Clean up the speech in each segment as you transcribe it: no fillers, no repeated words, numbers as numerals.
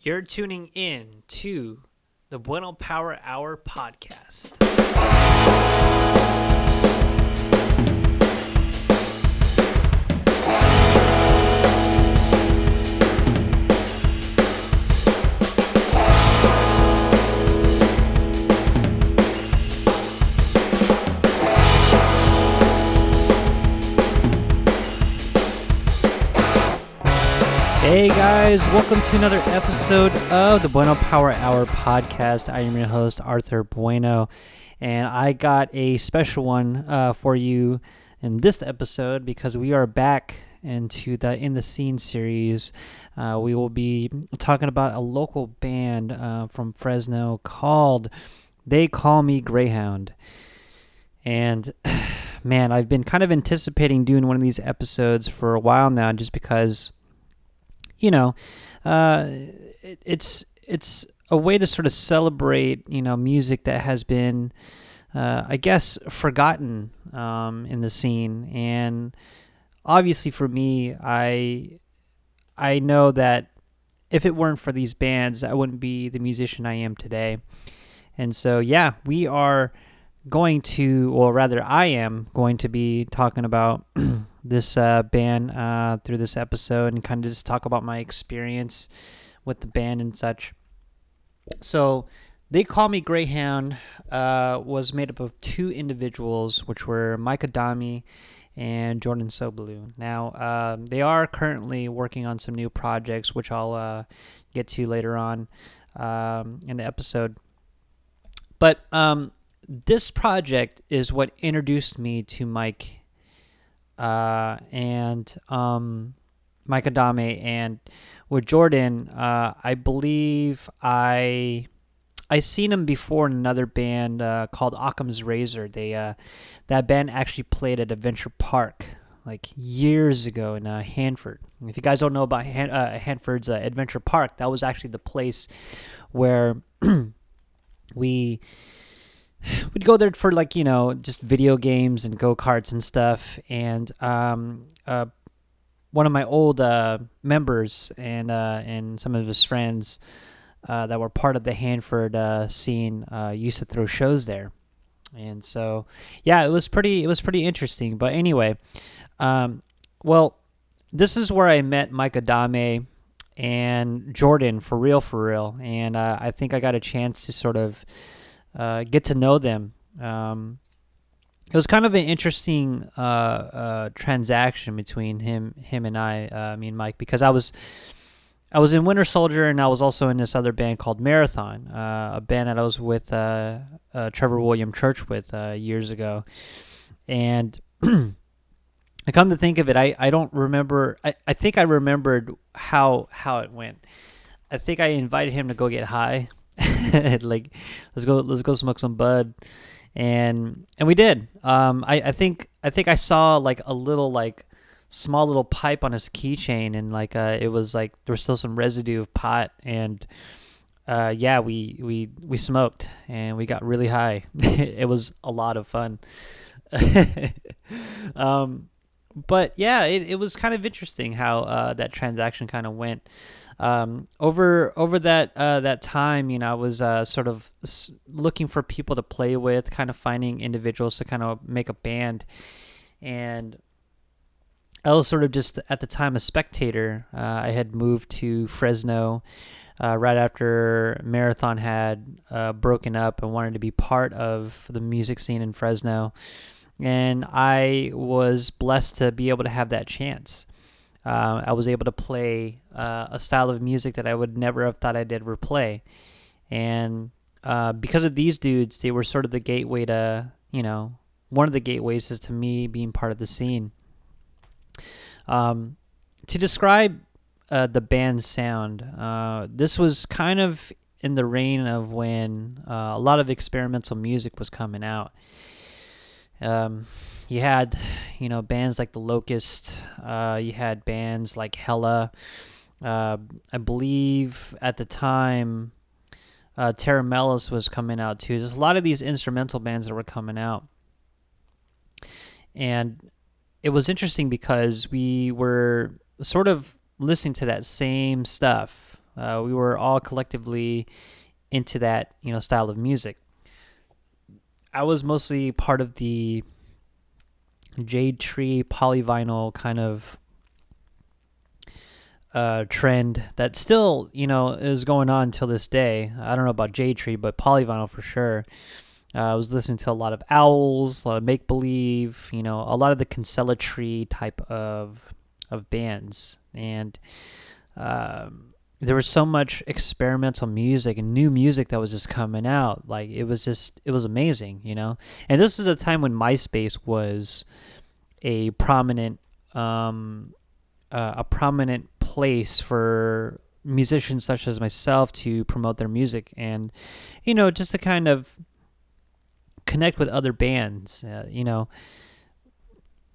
You're tuning in to the Bueno Power Hour podcast. Hey guys, welcome to another episode of the Bueno Power Hour podcast. I am your host, Arthur Bueno, and I got a special one for you in this episode because we are back into the In the Scene series. We will be talking about a local band from Fresno called Call Me Greyhound. And man, I've been kind of anticipating doing one of these episodes for a while now just because it's a way to sort of celebrate, music that has been, I guess, forgotten in the scene. And obviously for me, I know that if it weren't for these bands, I wouldn't be the musician I am today. And so, yeah, we are going to, or rather I am going to be talking about this band through this episode and kind of just talk about my experience with the band and such. So Call Me Greyhound was made up of two individuals, which were Mike Adami and Jordan Sobalu. Now, they are currently working on some new projects, which I'll get to later on in the episode. But this project is what introduced me to Mike and Mike Adame, and with Jordan, I believe I seen him before in another band called Occam's Razor. That band actually played at Adventure Park like years ago in Hanford. If you guys don't know about Hanford's Adventure Park, that was actually the place where we'd go there for just video games and go-karts and stuff. And one of my old members and some of his friends that were part of the Hanford scene used to throw shows there. And so, yeah, it was pretty interesting. But anyway, well, this is where I met Mike Adame and Jordan for real. And I think I got a chance to sort of get to know them. It was kind of an interesting transaction between him and me and Mike, because I was in Winter Soldier, and I was also in this other band called Marathon, a band that I was with Trevor William Church with years ago. And I come to think of it, I don't remember. I think I remembered how it went. I think I invited him to go get high. Like, let's go smoke some bud, and we did. I think I saw like a little small little pipe on his keychain, and it was like there was still some residue of pot, and yeah, we smoked and we got really high. It was a lot of fun. But yeah, it was kind of interesting how that transaction kind of went. Over that time, I was sort of looking for people to play with, kind of finding individuals to kind of make a band, and I was sort of just at the time a spectator. I had moved to Fresno right after Marathon had broken up and wanted to be part of the music scene in Fresno, and I was blessed to be able to have that chance. I was able to play a style of music that I would never have thought I'd ever play. And because of these dudes, they were sort of the gateway to, one of the gateways is to me being part of the scene. To describe the band's sound, this was kind of in the reign of when a lot of experimental music was coming out. You had, bands like The Locust. You had bands like Hella. I believe at the time, Terra Melis was coming out too. There's a lot of these instrumental bands that were coming out. And it was interesting because we were sort of listening to that same stuff We were all collectively into that, style of music. I was mostly part of the Jade Tree polyvinyl kind of trend that still, is going on till this day. I don't know about Jade Tree, but polyvinyl for sure. I was listening to a lot of Owls, a lot of Make Believe, a lot of the Concelatry type of bands, and there was so much experimental music and new music that was just coming out. Like it was amazing, And this is a time when MySpace was a prominent place for musicians such as myself to promote their music and, just to kind of connect with other bands.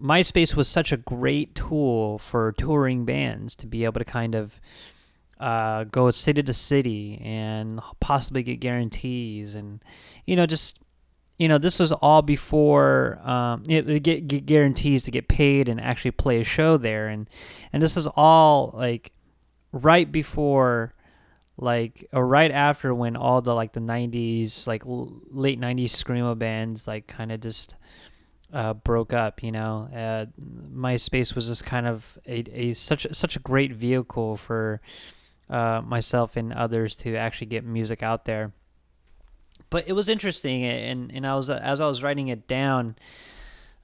MySpace was such a great tool for touring bands to be able to kind of go city to city and possibly get guarantees and, just, this was all before get guarantees to get paid and actually play a show there. And this is all like right before or right after when all the the 90s, late 90s screamo bands kind of just broke up. MySpace was just kind of such a great vehicle for myself and others to actually get music out there. But it was interesting, and I was as I was writing it down,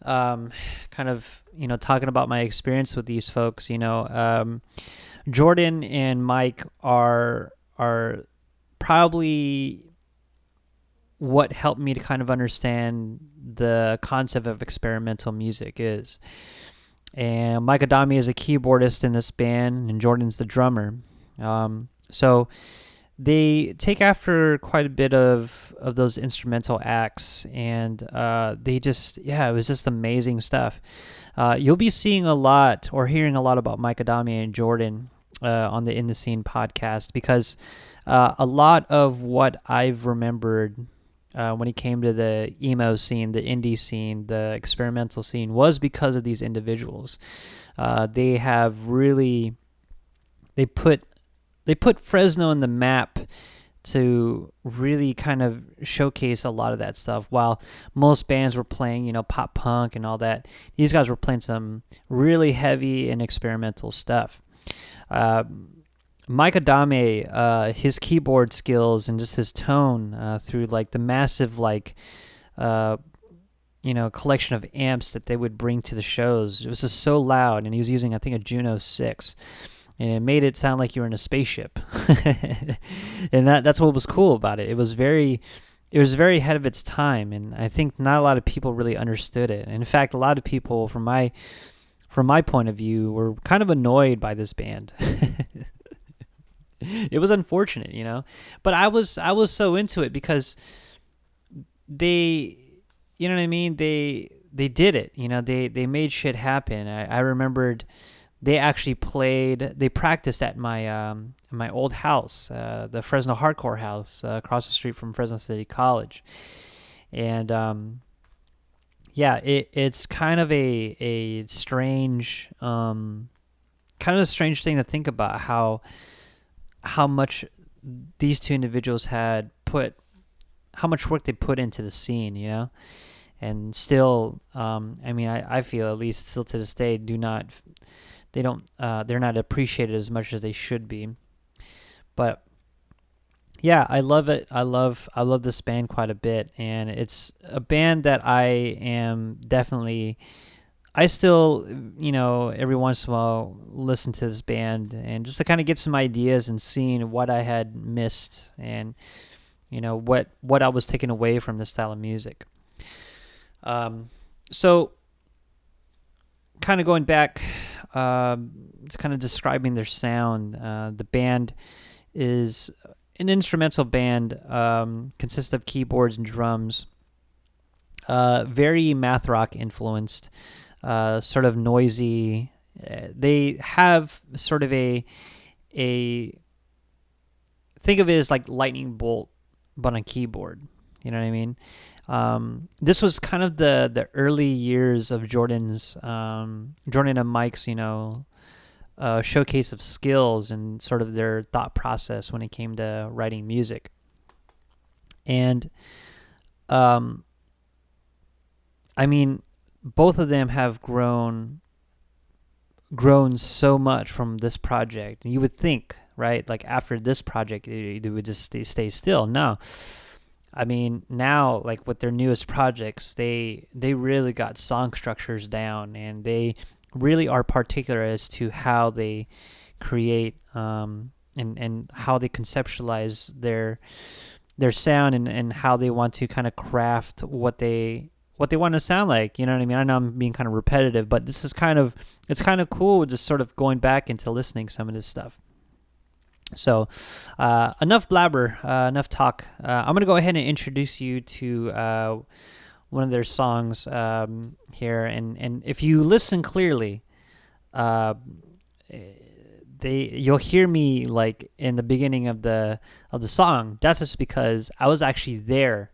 kind of talking about my experience with these folks. Jordan and Mike are probably what helped me to kind of understand the concept of experimental music is. And Mike Adami is a keyboardist in this band, and Jordan's the drummer. So they take after quite a bit of those instrumental acts, and it was just amazing stuff. You'll be seeing a lot or hearing a lot about Mike Adami and Jordan on the In the Scene podcast, because a lot of what I've remembered when it came to the emo scene, the indie scene, the experimental scene was because of these individuals. They have really they put Fresno in the map to really kind of showcase a lot of that stuff. While most bands were playing, pop punk and all that, these guys were playing some really heavy and experimental stuff. Mike Adame, his keyboard skills and just his tone through the massive collection of amps that they would bring to the shows. It was just so loud, and he was using, I think, a Juno 6. And it made it sound like you were in a spaceship. And that's what was cool about it. It was very ahead of its time, and I think not a lot of people really understood it. And in fact, a lot of people from my point of view were kind of annoyed by this band. It was unfortunate, but I was so into it because they, what I mean? They did it, they made shit happen. I remembered they actually practiced at my old house, the Fresno Hardcore House, across the street from Fresno City College. And it's kind of a strange, thing to think about, how much these two individuals how much work they put into the scene, and still, I feel, at least still to this day, they're not appreciated as much as they should be. But yeah, I love it. I love this band quite a bit, and it's a band that I still, every once in a while listen to this band, and just to kind of get some ideas and seeing what I had missed, and what I was taking away from this style of music. So kind of going back, it's kind of describing their sound. The band is an instrumental band, consists of keyboards and drums, very math rock influenced, sort of noisy. They have sort of a think of it as like lightning bolt, but on keyboard. You know what I mean? This was kind of the early years of Jordan and Mike's, showcase of skills and sort of their thought process when it came to writing music. And I mean, both of them have grown so much from this project. And you would think, right, like after this project, it would just stay still. No, I mean, now, like with their newest projects, they really got song structures down, and they really are particular as to how they create and how they conceptualize their sound, and how they want to kind of craft what they want to sound like. You know what I mean? I know I'm being kind of repetitive, but this is it's kind of cool just sort of going back into listening some of this stuff. So enough blabber, enough talk. I'm going to go ahead and introduce you to one of their songs here. And if you listen clearly, you'll hear me like in the beginning of the song. That's just because I was actually there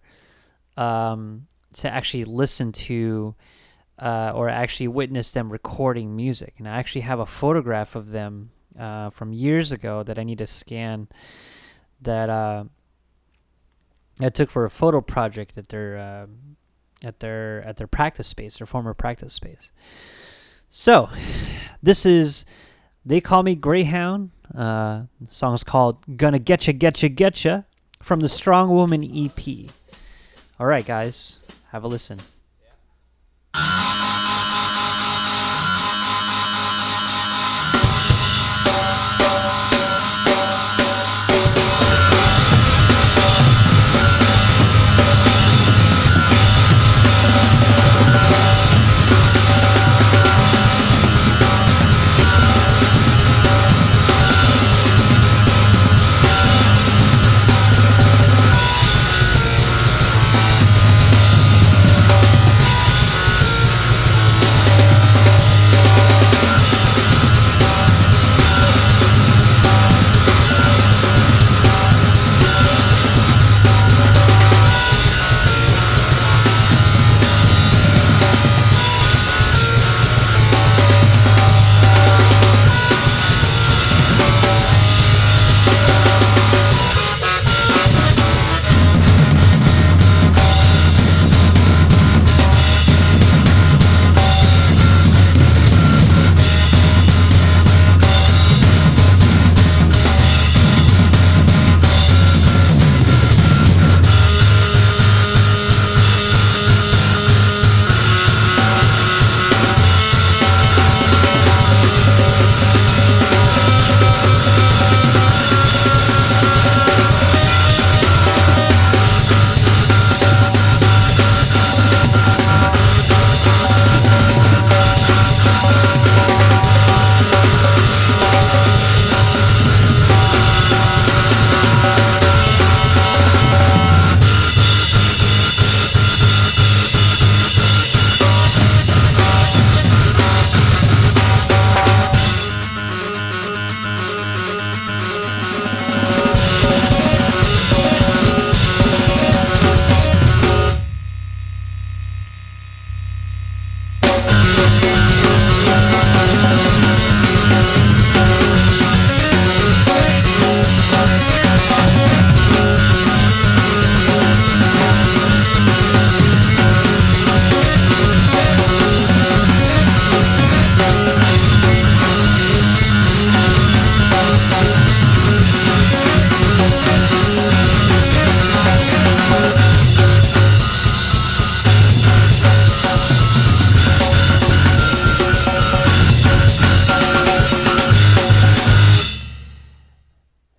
to actually listen to or actually witness them recording music. And I actually have a photograph of them from years ago that I need to scan, that I took for a photo project at their practice space, their former practice space. So this is They Call Me Greyhound. The song's called Gonna Getcha Getcha Getcha from the Strong Woman EP. All right, guys, have a listen.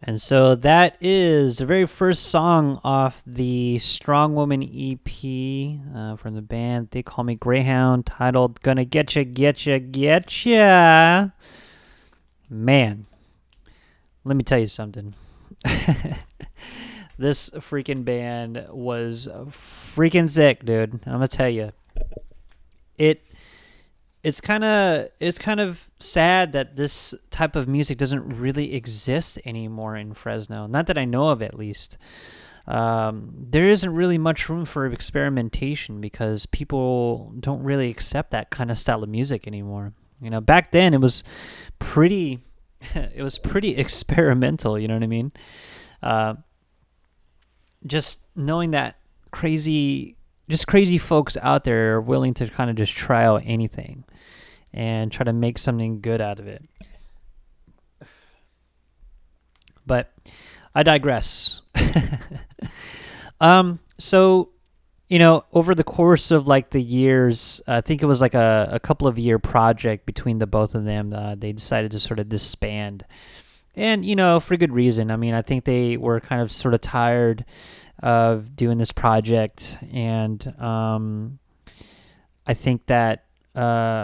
And so that is the very first song off the Strong Woman EP from the band They Call Me Greyhound, titled Gonna Getcha, Getcha, Getcha. Man, let me tell you something. This freaking band was freaking sick, dude. I'm gonna tell you. It's kind of sad that this type of music doesn't really exist anymore in Fresno. Not that I know of, at least. There isn't really much room for experimentation because people don't really accept that kind of style of music anymore. Back then it was pretty it was pretty experimental, you know what I mean? Uh, just knowing that crazy folks out there are willing to kind of just try out anything and try to make something good out of it. But I digress. So, over the course of like the years, I think it was like a couple of year project between the both of them. They decided to sort of disband, and for good reason. I mean, I think they were kind of sort of tired of doing this project, and I think that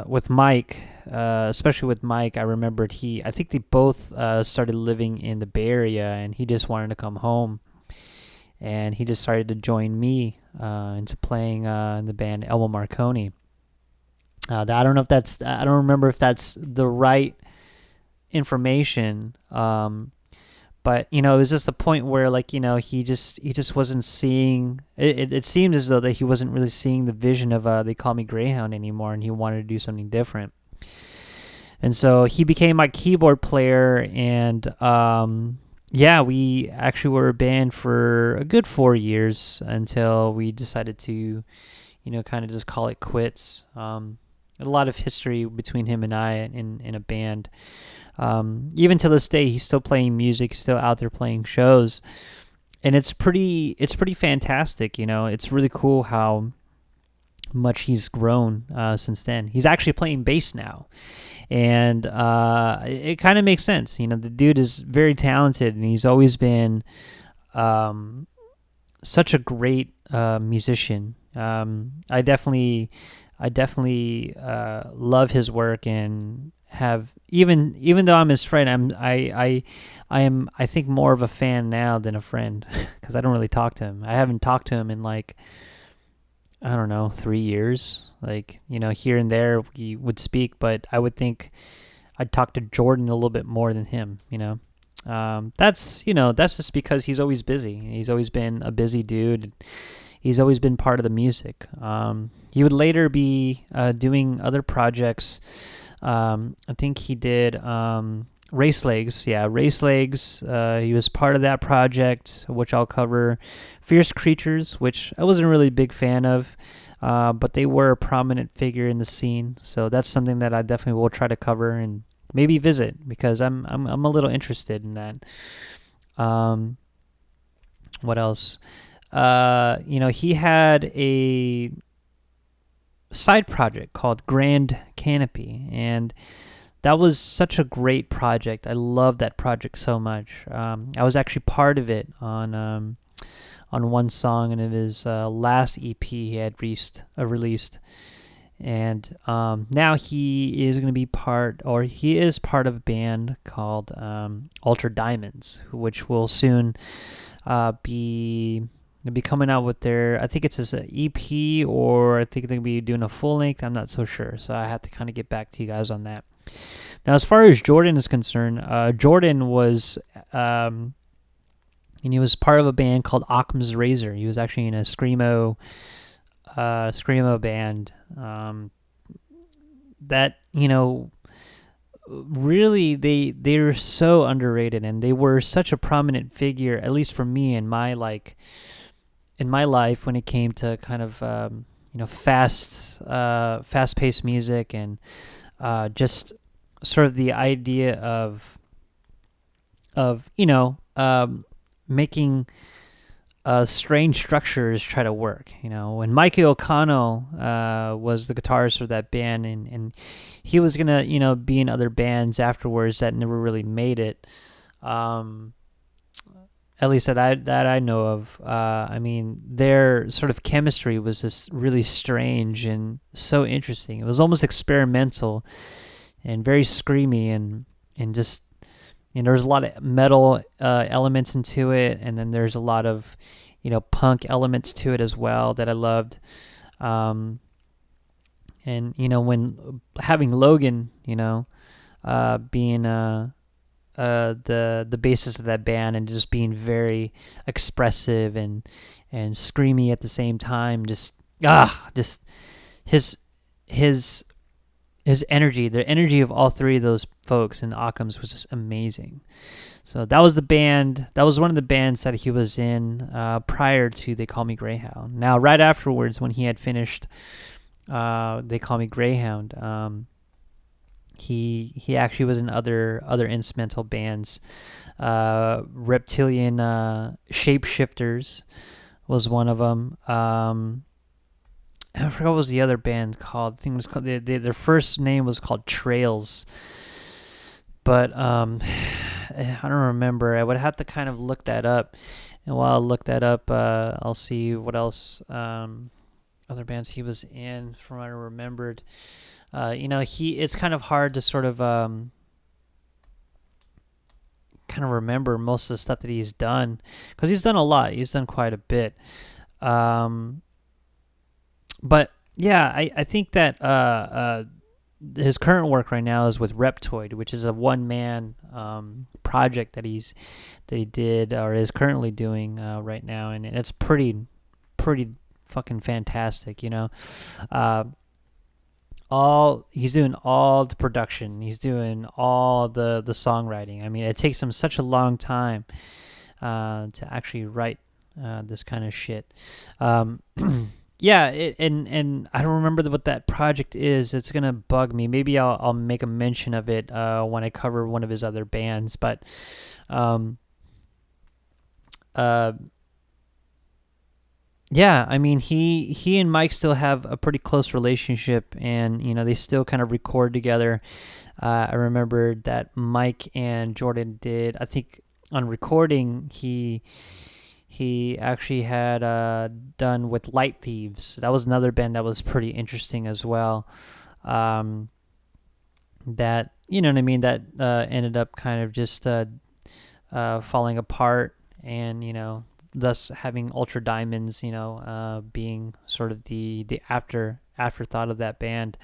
with Mike, especially with Mike, I remembered I think they both started living in the Bay Area, and he just wanted to come home, and he decided to join me into playing in the band Elmo Marconi. I don't know if I don't remember if that's the right information, but it was just the point where he just wasn't seeing it. It seemed as though that he wasn't really seeing the vision of They Call Me Greyhound anymore, and he wanted to do something different. And so he became my keyboard player, and we actually were a band for a good 4 years until we decided to kind of just call it quits. A lot of history between him and I in a band. Even to this day, he's still playing music, still out there playing shows, and it's pretty fantastic. It's really cool how much he's grown since then. He's actually playing bass now, and it kind of makes sense. The dude is very talented, and he's always been such a great musician. I definitely love his work, and have even though I'm his friend, I am I think more of a fan now than a friend, because I don't really talk to him. I haven't talked to him in I don't know, 3 years. Here and there we would speak, but I would think I'd talk to Jordan a little bit more than him. That's just because he's always busy. He's always been a busy dude. He's always been part of the music. He would later be doing other projects. I think he did Race Legs. Yeah, Race Legs. He was part of that project, which I'll cover. Fierce Creatures, which I wasn't really a big fan of, but they were a prominent figure in the scene. So that's something that I definitely will try to cover and maybe visit, because I'm a little interested in that. What else? He had a side project called Grand Canopy, and that was such a great project. I love that project so much. I was actually part of it on one song, and it was last EP he had released. And now he is going to be he is part of a band called Ultra Diamonds, which will soon be coming out with I think it's an EP, or I think they're going to be doing a full length. I'm not so sure, so I have to kind of get back to you guys on that. Now, as far as Jordan is concerned, Jordan was, and he was part of a band called Occam's Razor. He was actually in a screamo band. That really they're so underrated, and they were such a prominent figure, at least for me in my life, when it came to kind of fast-paced music, and just sort of the idea of making strange structures try to work. When Mikey O'Connell was the guitarist for that band, and he was gonna be in other bands afterwards that never really made it. At least that I know of. I mean, their sort of chemistry was just really strange and so interesting. It was almost experimental and very screamy, and just there's a lot of metal elements into it, and then there's a lot of punk elements to it as well that I loved. And when having Logan, being the bassist of that band, and just being very expressive and screamy at the same time, just his his energy, the energy of all three of those folks in Occam's was just amazing. So that was the band. That was one of the bands that he was in prior to They Call Me Greyhound. Now, right afterwards, when he had finished They Call Me Greyhound, he actually was in other instrumental bands. Reptilian Shapeshifters was one of them. I forgot what was the other band called. I think it was called, their first name was called Trails. But I don't remember. I would have to kind of look that up. And while I look that up, I'll see what else other bands he was in from what I remembered. It's kind of hard to sort of kind of remember most of the stuff that he's done, because he's done a lot. He's done quite a bit. But yeah, I think that his current work right now is with Reptoid, which is a one-man project that he did or is currently doing right now, and it's pretty fucking fantastic, you know. He's doing all the production, he's doing all the songwriting. I mean, it takes him such a long time to actually write this kind of shit. Yeah, and I don't remember what that project is. It's gonna bug me. Maybe I'll make a mention of it when I cover one of his other bands. But yeah, I mean, he and Mike still have a pretty close relationship, and you know, they still kind of record together. I remember that Mike and Jordan did, I think, on recording, he actually had done with Light Thieves. That was another band that was pretty interesting as well. That, you know what I mean, that ended up kind of just falling apart, and, you know, thus having Ultra Diamonds, you know, being sort of the afterthought of that band.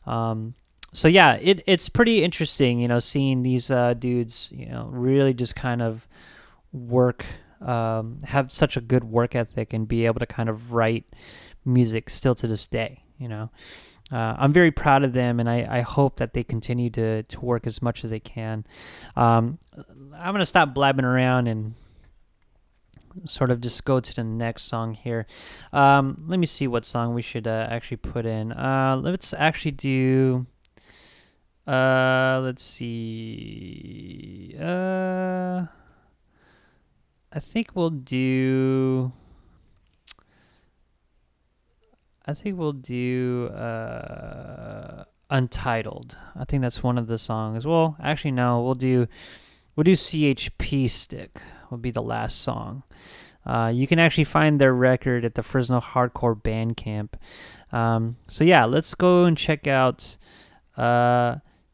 So yeah, it's pretty interesting, you know, seeing these dudes, you know, really just kind of work, have such a good work ethic and be able to kind of write music still to this day, you know. I'm very proud of them, and I hope that they continue to work as much as they can. I'm going to stop blabbing around and sort of just go to the next song here. Let me see what song we should actually put in. Let's actually do... let's see... I think we'll do Untitled. I think that's one of the songs. Well, actually no, we'll do CHP Stick will be the last song. You can actually find their record at the Fresno Hardcore Bandcamp. So yeah, let's go and check out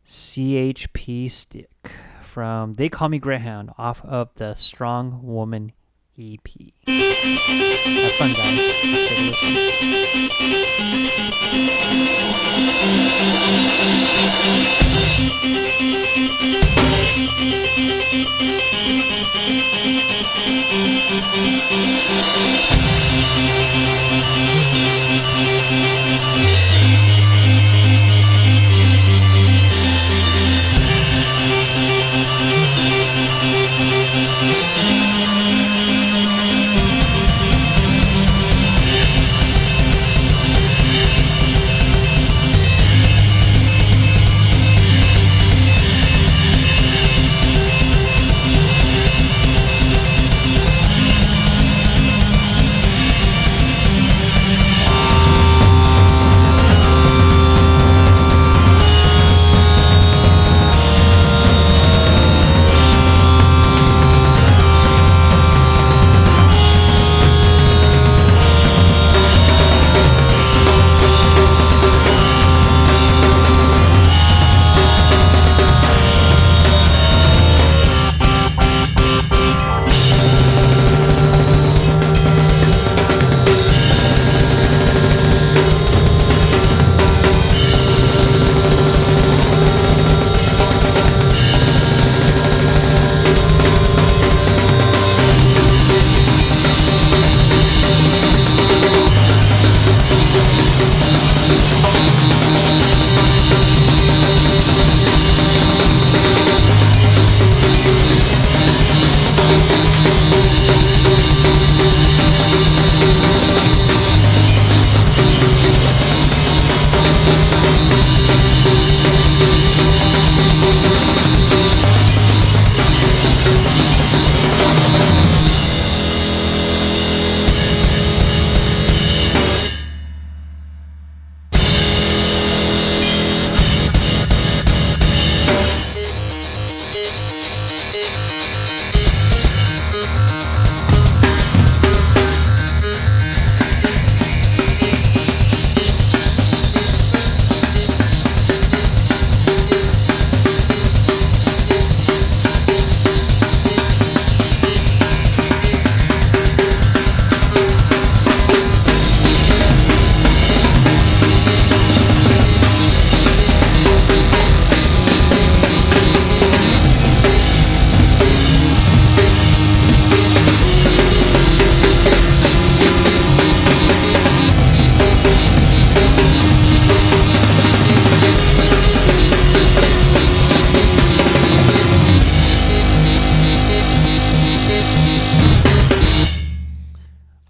CHP Stick from They Call Me Greyhound off of the Strong Woman EP. Have fun, guys. Take a listen.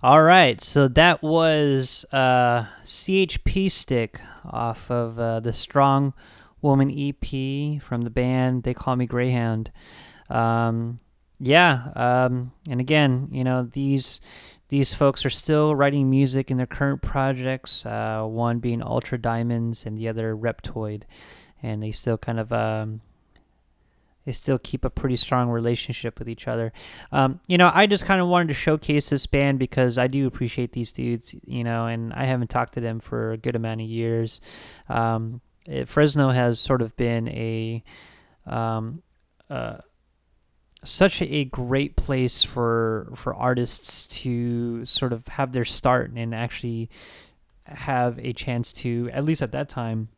All right, so that was CHP Stick off of the Strong Woman EP from the band They Call Me Greyhound. And again, these folks are still writing music in their current projects. One being Ultra Diamonds and the other Reptoid, and they still they still keep a pretty strong relationship with each other. I just kind of wanted to showcase this band because I do appreciate these dudes, and I haven't talked to them for a good amount of years. Fresno has sort of been such a great place for artists to sort of have their start and actually have a chance to, at least at that time,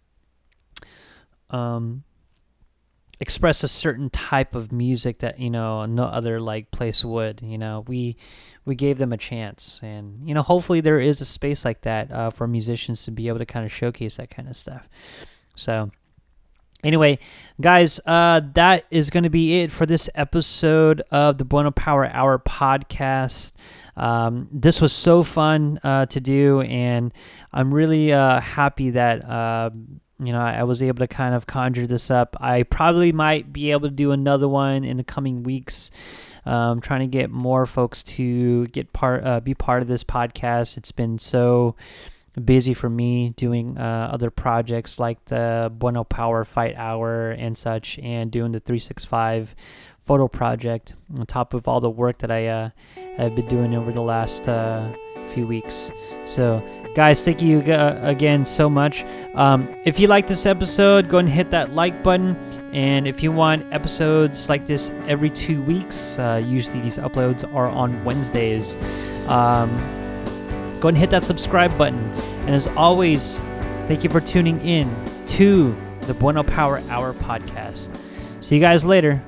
express a certain type of music that no other place would. We gave them a chance, and hopefully there is a space like that for musicians to be able to kind of showcase that kind of stuff. So anyway, guys, that is going to be it for this episode of the Bueno Power Hour podcast. This was so fun to do, and I'm really happy that I was able to kind of conjure this up. I probably might be able to do another one in the coming weeks. Trying to get more folks to be part of this podcast. It's been so busy for me doing other projects like the Bueno Power Fight Hour and such, and doing the 365 photo project on top of all the work that I have been doing over the last few weeks. So guys, thank you again so much. If you like this episode, go ahead and hit that like button. And if you want episodes like this every 2 weeks, usually these uploads are on Wednesdays, go ahead and hit that subscribe button. And as always, thank you for tuning in to the Bueno Power Hour podcast. See you guys later.